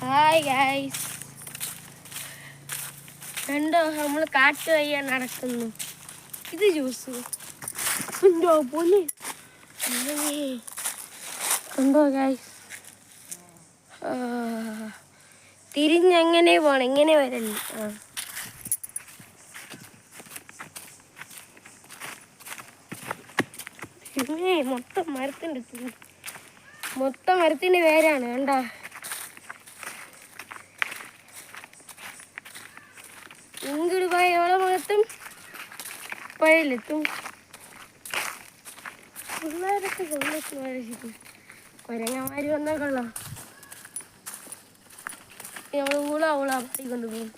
Hi guys, കണ്ടോ നമ്മൾ കാട്ട് വയ്യ നടക്കുന്നു. ഇത് ജ്യൂസ് ഉണ്ടോ പോലെ കണ്ടോ ഗൈസ്. തിരിഞ്ഞെങ്ങനെ പോണം, ഇങ്ങനെ വരല്ലേ. മൊത്തം മരത്തിന്റെ പേരാണ് കണ്ട. ഇങ്ങോട്ട് പോയ എവിടെ മുഖത്തും പഴയിലെത്തും. പിള്ളേരൊക്കെ കൊരങ്ങന്മാര് വന്നാൽ കൊള്ളാം. നമ്മൾ ഊള പാടി കൊണ്ടുപോകും.